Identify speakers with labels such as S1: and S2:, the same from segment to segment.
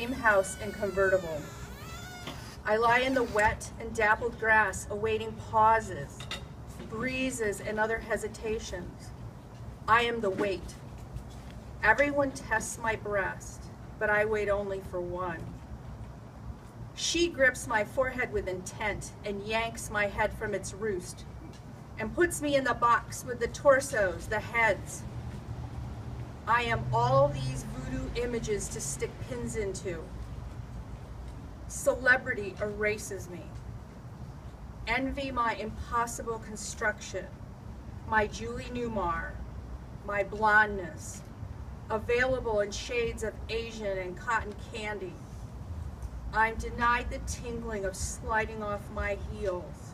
S1: dream house and convertible. I lie in the wet and dappled grass, awaiting pauses, breezes, and other hesitations. I am the weight. Everyone tests my breast, but I wait only for one. She grips my forehead with intent and yanks my head from its roost and puts me in the box with the torsos, the heads. I am all these voodoo images to stick pins into. Celebrity erases me. Envy my impossible construction, my Julie Newmar, my blondness, available in shades of Asian and cotton candy. I'm denied the tingling of sliding off my heels.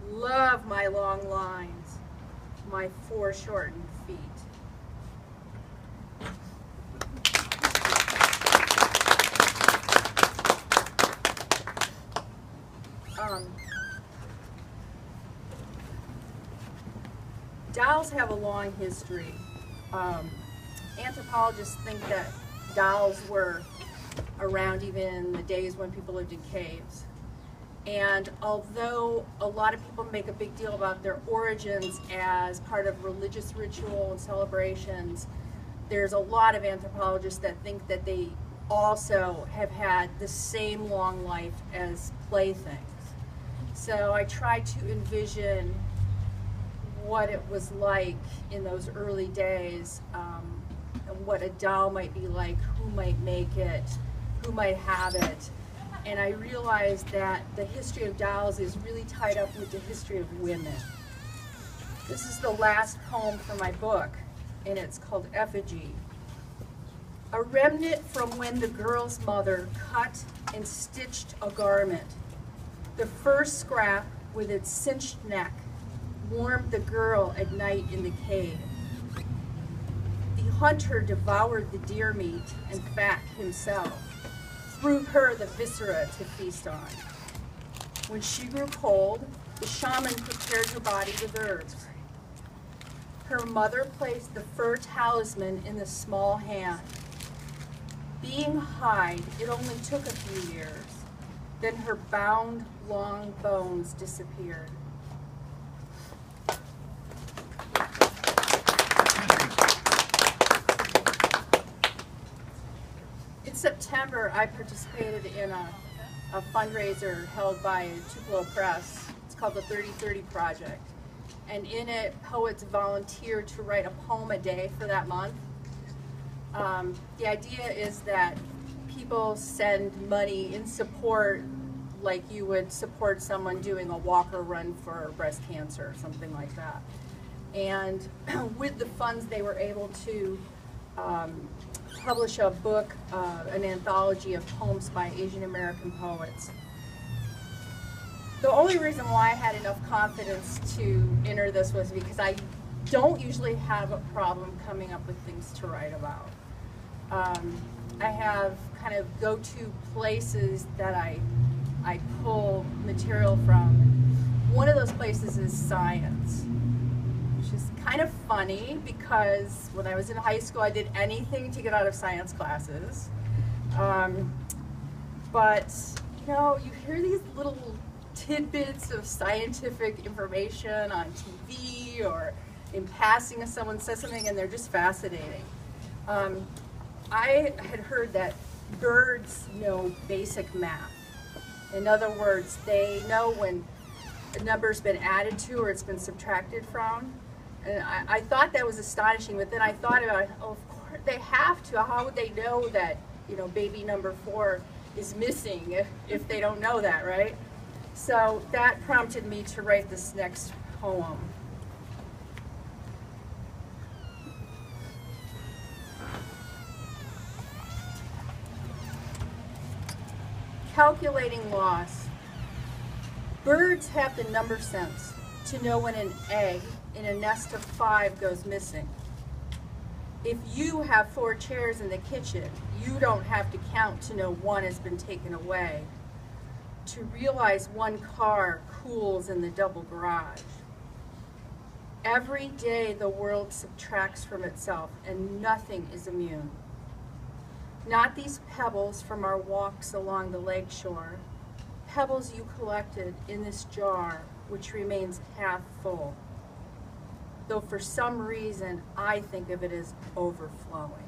S1: Love my long lines, my foreshortened feet. Dolls have a long history. Anthropologists think that dolls were around even in the days when people lived in caves. And although a lot of people make a big deal about their origins as part of religious ritual and celebrations, there's a lot of anthropologists that think that they also have had the same long life as playthings. So I tried to envision what it was like in those early days, and what a doll might be like, who might make it, who might have it. And I realized that the history of dolls is really tied up with the history of women. This is the last poem for my book, and it's called Effigy. A remnant from when the girl's mother cut and stitched a garment. The first scrap with its cinched neck warmed the girl at night in the cave. The hunter devoured the deer meat and fat himself, threw her the viscera to feast on. When she grew cold, the shaman prepared her body with herbs. Her mother placed the fur talisman in the small hand. Being hide, it only took a few years. Then her bound, long bones disappeared. In September, I participated in a fundraiser held by Tupelo Press. It's called the 3030 Project. And in it, poets volunteered to write a poem a day for that month. The idea is that people send money in support, like you would support someone doing a walk or run for breast cancer or something like that. And with the funds, they were able to publish a book, an anthology of poems by Asian American poets. The only reason why I had enough confidence to enter this was because I don't usually have a problem coming up with things to write about. I have kind of go-to places that I pull material from. One of those places is science, which is kind of funny because when I was in high school I did anything to get out of science classes. But you know, you hear these little tidbits of scientific information on TV or in passing if someone says something and they're just fascinating. I had heard that birds know basic math. In other words, they know when a number's been added to or it's been subtracted from. And I thought that was astonishing, but then I thought about, oh, of course they have to. How would they know that, you know, baby number 4 is missing if they don't know that, right? So that prompted me to write this next poem. Calculating loss. Birds have the number sense to know when an egg in a nest of 5 goes missing. If you have 4 chairs in the kitchen, you don't have to count to know 1 has been taken away. To realize 1 car cools in the double garage. Every day the world subtracts from itself and nothing is immune. not these pebbles from our walks along the lake shore, pebbles you collected in this jar which remains half full, though for some reason I think of it as overflowing.